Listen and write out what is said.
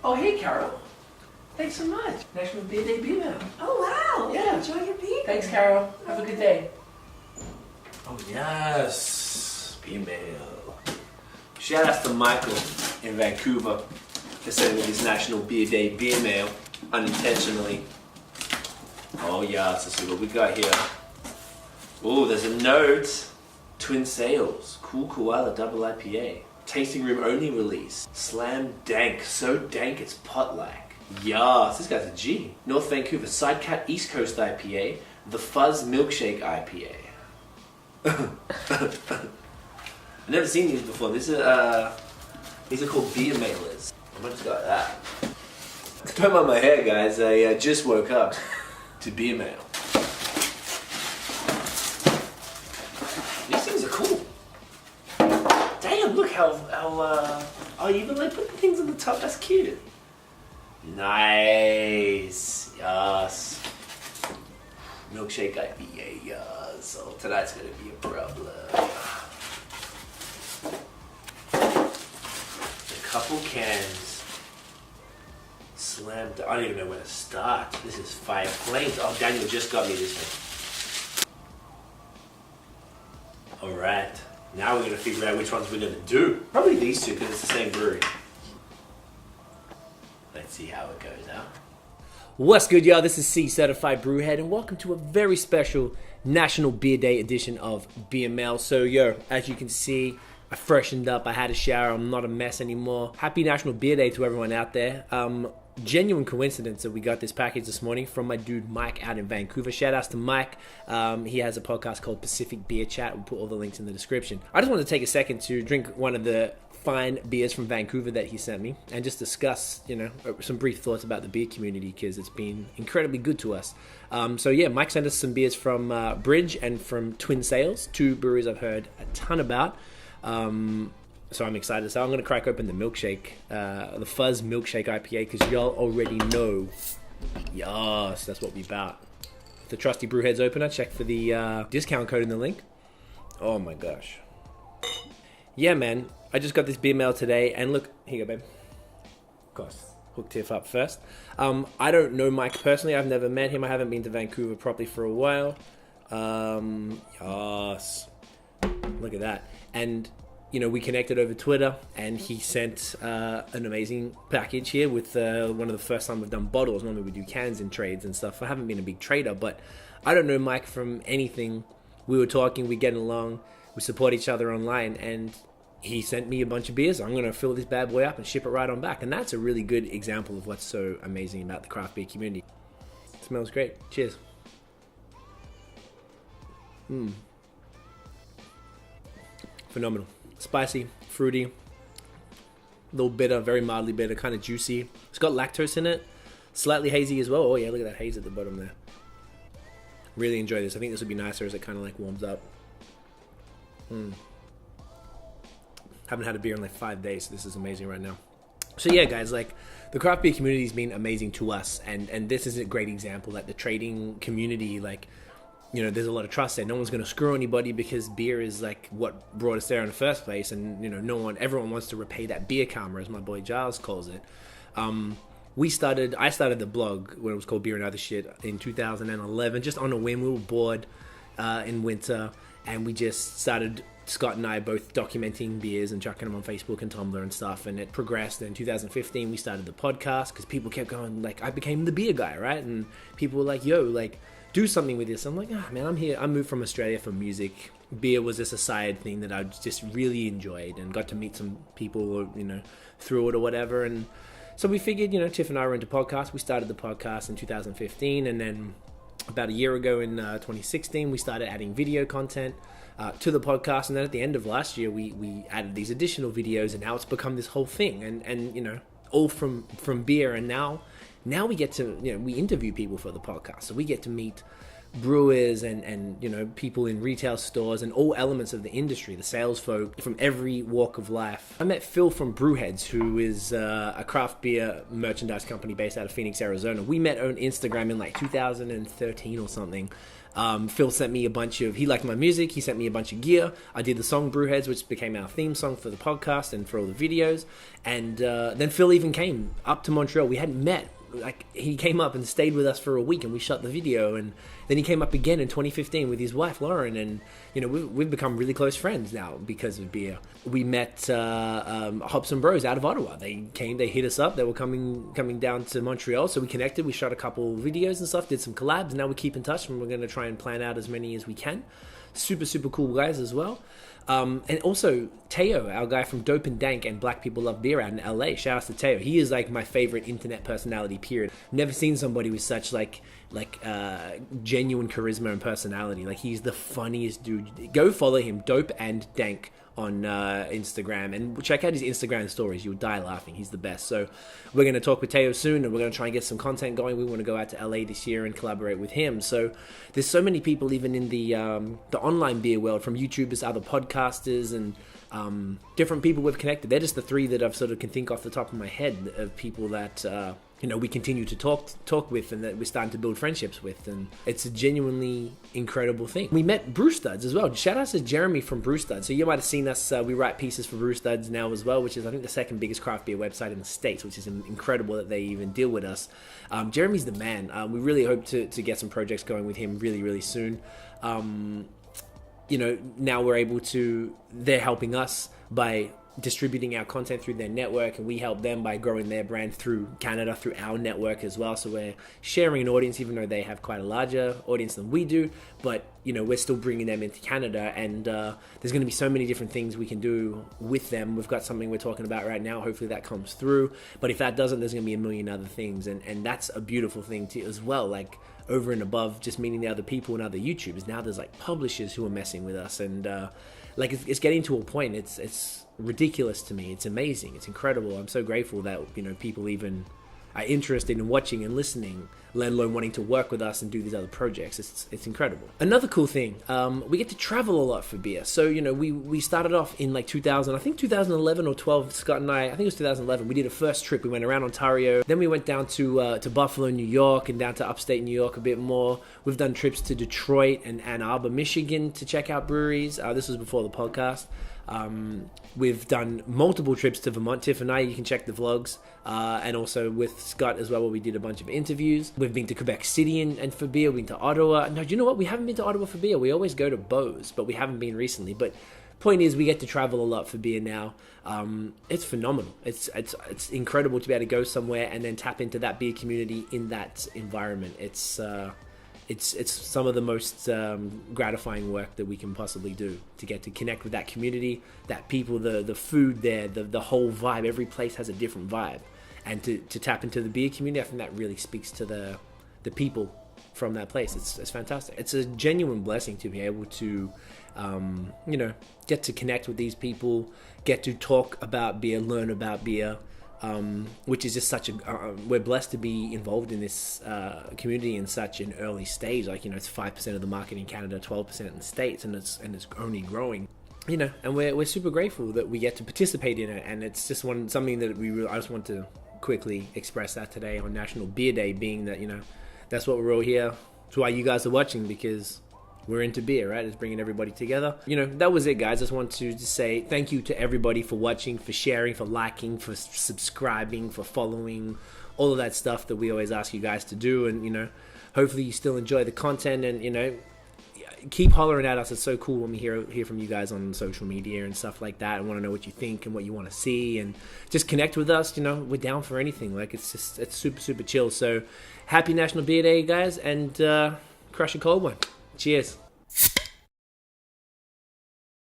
Oh, hey, Carol. Thanks so much. National Beer Day beer mail. Oh, wow. Yeah. Enjoy your beer. Thanks, Carol. Have a good day. Oh, yes. Beer mail. Shout out to Michael in Vancouver for sending his National Beer Day beer mail unintentionally. Oh, yes. Let's see what we got here. Oh, there's a note. Twin Sales. Cool Koala Double IPA. Tasting room only release. Slam dank. So dank it's pot-like. Yes, this guy's a G. North Vancouver Sidecat East Coast IPA. The Fuzz Milkshake IPA. I've never seen these before. These are called beer mailers. I might just got that. Don't mind my hair, guys. I just woke up to beer mail. These things are cool. Damn, look how oh, you even like put the things on the top. That's cute. Nice. Yes. Milkshake IPA. Yes. Oh, tonight's gonna be a problem. A couple cans. Slammed. I don't even know where to start. This is 5 planes. Oh, Daniel just got me this one. Alright. Now we're gonna figure out which ones we're gonna do. Probably these two because it's the same brewery. Let's see how it goes out. What's good, y'all? This is C Certified Brewhead, and welcome to a very special National Beer Day edition of Beer Mail. So, as you can see, I freshened up. I had a shower. I'm not a mess anymore. Happy National Beer Day to everyone out there. Genuine coincidence that we got this package this morning from my dude Mike out in Vancouver. Shout outs to Mike. He has a podcast called Pacific Beer Chat. We'll put all the links in the description. I just wanted to take a second to drink one of the fine beers from Vancouver that he sent me and just discuss, some brief thoughts about the beer community because it's been incredibly good to us. Mike sent us some beers from Bridge and from Twin Sales, 2 breweries I've heard a ton about. So I'm excited. So I'm going to crack open the milkshake, the Fuzz Milkshake IPA, because y'all already know, yes, that's what we about. The trusty BrewHeads opener, check for the discount code in the link. Oh my gosh. Yeah, man, I just got this beer mail today, and look, here you go, babe. Of course, hook Tiff up first. I don't know Mike personally. I've never met him. I haven't been to Vancouver properly for a while. Yes. Look at that. And we connected over Twitter, and he sent an amazing package here with one of the first time we've done bottles. Normally we do cans and trades and stuff. I haven't been a big trader, but I don't know Mike from anything. We were talking, we getting along, we support each other online, and he sent me a bunch of beers. I'm going to fill this bad boy up and ship it right on back. And that's a really good example of what's so amazing about the craft beer community. It smells great. Cheers. Phenomenal. Spicy, fruity, a little bitter, very mildly bitter, kind of juicy. It's got lactose in it, slightly hazy as well. Oh yeah, look at that haze at the bottom there. Really enjoy this. I think this would be nicer as it kind of like warms up. Haven't had a beer in like 5 days, so this is amazing right now. So yeah, guys, like the craft beer community has been amazing to us, and this is a great example that the trading community, there's a lot of trust there. No one's going to screw anybody because beer is like what brought us there in the first place. And, everyone wants to repay that beer karma, as my boy Giles calls it. I started the blog when it was called Beer and Other Shit in 2011, just on a whim. We were bored in winter, and we just started, Scott and I both documenting beers and chucking them on Facebook and Tumblr and stuff. And it progressed. In 2015, we started the podcast because people kept going, I became the beer guy, right? And people were like, do something with this. I'm like, man, I'm here. I moved from Australia for music. Beer was just a side thing that I just really enjoyed and got to meet some people, through it or whatever. And so we figured, Tiff and I were into podcasts. We started the podcast in 2015. And then about a year ago in 2016, we started adding video content to the podcast. And then at the end of last year, we added these additional videos, and now it's become this whole thing. And all from beer. And now we get to, we interview people for the podcast. So we get to meet brewers and people in retail stores and all elements of the industry, the sales folk from every walk of life. I met Phil from BrewHeads, who is a craft beer merchandise company based out of Phoenix, Arizona. We met on Instagram in 2013 or something. Phil sent me he liked my music, he sent me a bunch of gear. I did the song BrewHeads, which became our theme song for the podcast and for all the videos. And then Phil even came up to Montreal. We hadn't met. Like, he came up and stayed with us for a week, and we shot the video, and then he came up again in 2015 with his wife Lauren, and you know, we've become really close friends now because of beer. We met Hops and Bros out of Ottawa. They hit us up. They were coming down to Montreal, so we connected. We shot a couple videos and stuff, did some collabs. Now we keep in touch, and we're going to try and plan out as many as we can. Super cool guys as well. And also Teo, our guy from Dope and Dank and Black People Love Beer out in LA. Shout out to Teo. He is like my favorite internet personality, period. Never seen somebody with such like genuine charisma and personality. Like, he's the funniest dude. Go follow him, Dope and Dank, on Instagram, and check out his Instagram stories. You'll die laughing. He's the best. So we're going to talk with Teo soon, and we're going to try and get some content going. We want to go out to LA this year and collaborate with him. So there's so many people even in the online beer world, from YouTubers, other podcasters, and different people we've connected. They're just the three that I've sort of can think off the top of my head of people that we continue to talk with, and that we're starting to build friendships with, and it's a genuinely incredible thing. We met Brew Studs as well. Shout out to Jeremy from Brew Studs. So you might have seen us. We write pieces for Brew Studs now as well, which is, I think, the second biggest craft beer website in the States, which is incredible that they even deal with us. Jeremy's the man. We really hope to get some projects going with him really soon. Now we're able to. They're helping us by distributing our content through their network, and we help them by growing their brand through Canada, through our network as well. So we're sharing an audience, even though they have quite a larger audience than we do, but we're still bringing them into Canada, and there's going to be so many different things we can do with them. We've got something we're talking about right now. Hopefully that comes through, but if that doesn't, there's going to be a million other things, and that's a beautiful thing too as well. Like, over and above just meeting the other people and other YouTubers, now there's like publishers who are messing with us, and it's getting to a point. It's ridiculous to me. It's amazing. It's incredible. I'm so grateful that people even are interested in watching and listening, let alone wanting to work with us and do these other projects. It's incredible. Another cool thing, we get to travel a lot for beer. So we started off in like 2011 or 12. Scott and I think it was 2011. We did a first trip. We went around Ontario. Then we went down to Buffalo, New York, and down to upstate New York a bit more. We've done trips to Detroit and Ann Arbor, Michigan, to check out breweries. This was before the podcast. We've done multiple trips to Vermont. Tiff and I, you can check the vlogs, and also with Scott as well, where we did a bunch of interviews. We've been to Quebec City and for beer. We've been to Ottawa. No, do you know what? We haven't been to Ottawa for beer. We always go to BAOS, but we haven't been recently. But point is, we get to travel a lot for beer now. It's phenomenal. It's incredible to be able to go somewhere and then tap into that beer community in that environment. It's some of the most gratifying work that we can possibly do, to get to connect with that community, that people, the food there, the whole vibe. Every place has a different vibe, and to tap into the beer community, I think that really speaks to the people from that place. It's fantastic. It's a genuine blessing to be able to get to connect with these people, get to talk about beer, learn about beer. Which is just such we're blessed to be involved in this community in such an early stage. Like, it's 5% of the market in Canada, 12% in the States, and it's only growing. And we're super grateful that we get to participate in it, and it's just something that I just want to quickly express that today on National Beer Day, being that that's what we're all here. That's why you guys are watching, because we're into beer, right? It's bringing everybody together. That was it, guys. I just want to just say thank you to everybody for watching, for sharing, for liking, for subscribing, for following, all of that stuff that we always ask you guys to do. And, hopefully you still enjoy the content, and, keep hollering at us. It's so cool when we hear from you guys on social media and stuff like that. I want to know what you think and what you want to see, and just connect with us. We're down for anything. Like, it's super chill. So happy National Beer Day, guys, and crush a cold one. Cheers.